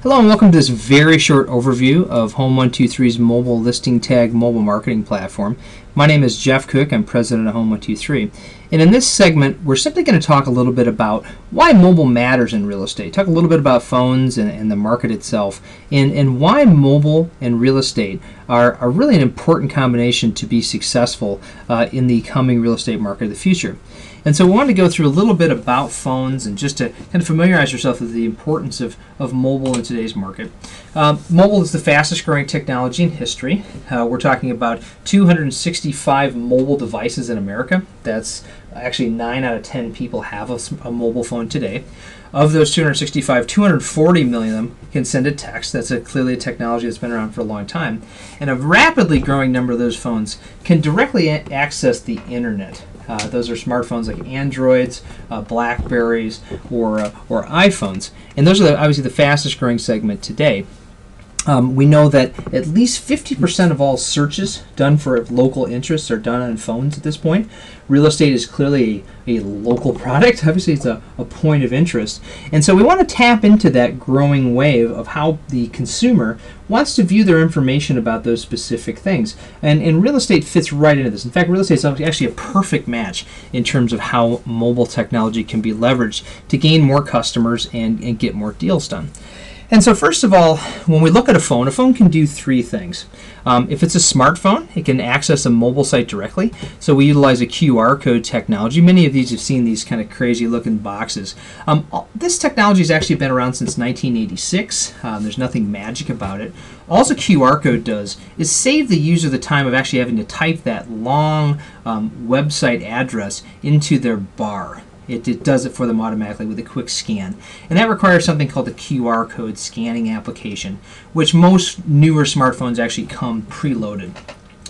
Hello and welcome to this very short overview of Home123's mobile listing tag mobile marketing platform. My name is Jeff Cook. I'm president of Home123. And in this segment, we're simply going to talk a little bit about why mobile matters in real estate. Talk a little bit about phones and the market itself, and why mobile and real estate are really an important combination to be successful in the coming real estate market of the future. And so we wanted to go through a little bit about phones and just to kind of familiarize yourself with the importance of mobile in today's market. Mobile is the fastest growing technology in history. We're talking about 265 mobile devices in America. That's actually 9 out of 10 people have a mobile phone today. Of those 265, 240 million of them can send a text. That's clearly a technology that's been around for a long time. And a rapidly growing number of those phones can directly access the internet. Those are smartphones like Androids, Blackberries, or iPhones. And those are obviously the fastest growing segment today. We know that at least 50% of all searches done for local interests are done on phones at this point. Real estate is clearly a local product. Obviously, it's a point of interest. And so we want to tap into that growing wave of how the consumer wants to view their information about those specific things. And real estate fits right into this. In fact, real estate is actually a perfect match in terms of how mobile technology can be leveraged to gain more customers and get more deals done. And so first of all, when we look at a phone can do three things. If it's a smartphone, it can access a mobile site directly. So we utilize a QR code technology. Many of these have seen these kind of crazy looking boxes. This technology has actually been around since 1986. There's nothing magic about it. All the QR code does is save the user the time of actually having to type that long website address into their bar. It does it for them automatically with a quick scan. And that requires something called the QR code scanning application, which most newer smartphones actually come preloaded.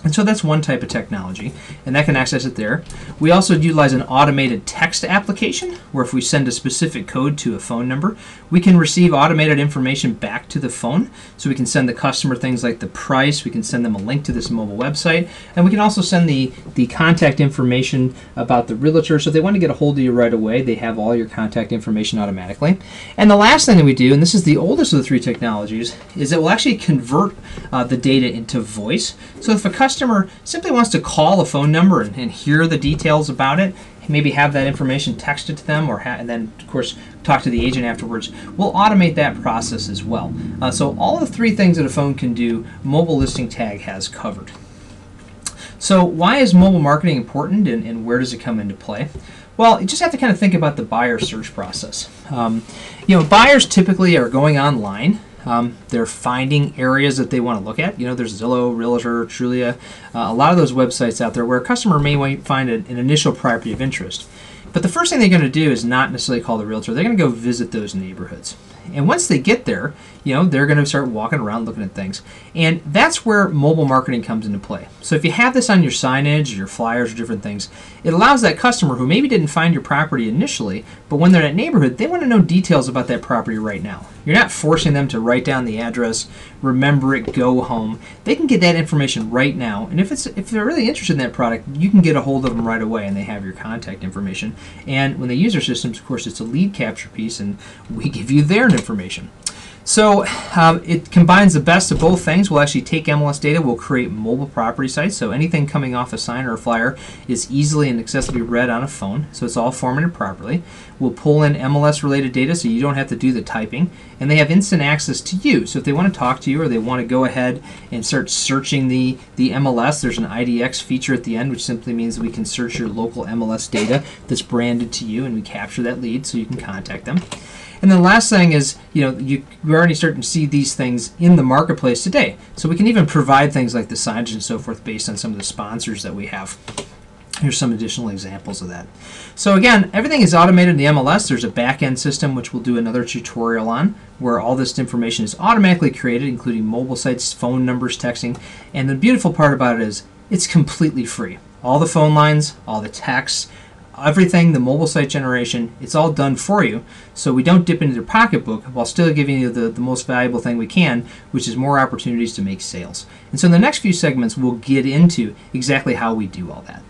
And so that's one type of technology, and that can access it there. We also utilize an automated text application, where if we send a specific code to a phone number, we can receive automated information back to the phone. So we can send the customer things like the price, we can send them a link to this mobile website, and we can also send the contact information about the realtor. So if they want to get a hold of you right away, they have all your contact information automatically. And the last thing that we do, and this is the oldest of the three technologies, is it will actually convert the data into voice. So if a customer simply wants to call a phone number and hear the details about it, maybe have that information texted to them, and then of course talk to the agent afterwards, we'll automate that process as well. So all the three things that a phone can do, Mobile Listing Tag has covered. So why is mobile marketing important, and where does it come into play? Well, you just have to kind of think about the buyer search process. Buyers typically are going online. They're finding areas that they want to look at. There's Zillow, Realtor, Trulia, a lot of those websites out there where a customer may find an initial property of interest. But the first thing they're going to do is not necessarily call the realtor. They're going to go visit those neighborhoods. And once they get there, they're going to start walking around looking at things. And that's where mobile marketing comes into play. So if you have this on your signage, your flyers, or different things, it allows that customer who maybe didn't find your property initially, but when they're in that neyborhood, they want to know details about that property right now. You're not forcing them to write down the address, remember it, go home. They can get that information right now. And if they're really interested in that product, you can get a hold of them right away, and they have your contact information. And when they use our systems, of course, it's a lead capture piece, and we give you their information. So it combines the best of both things. We'll actually take MLS data, we'll create mobile property sites, so anything coming off a sign or a flyer is easily and accessibly read on a phone, so it's all formatted properly. We'll pull in MLS related data so you don't have to do the typing, and they have instant access to you. So if they want to talk to you or they want to go ahead and start searching the MLS, there's an IDX feature at the end, which simply means that we can search your local MLS data that's branded to you, and we capture that lead so you can contact them. And then the last thing is, you're already starting to see these things in the marketplace today. So we can even provide things like the signage and so forth based on some of the sponsors that we have. Here's some additional examples of that. So again, everything is automated in the MLS. There's a back-end system, which we'll do another tutorial on, where all this information is automatically created, including mobile sites, phone numbers, texting. And the beautiful part about it is it's completely free. All the phone lines, all the texts, everything, the mobile site generation, it's all done for you, so we don't dip into your pocketbook while still giving you the most valuable thing we can, which is more opportunities to make sales. And so in the next few segments, we'll get into exactly how we do all that.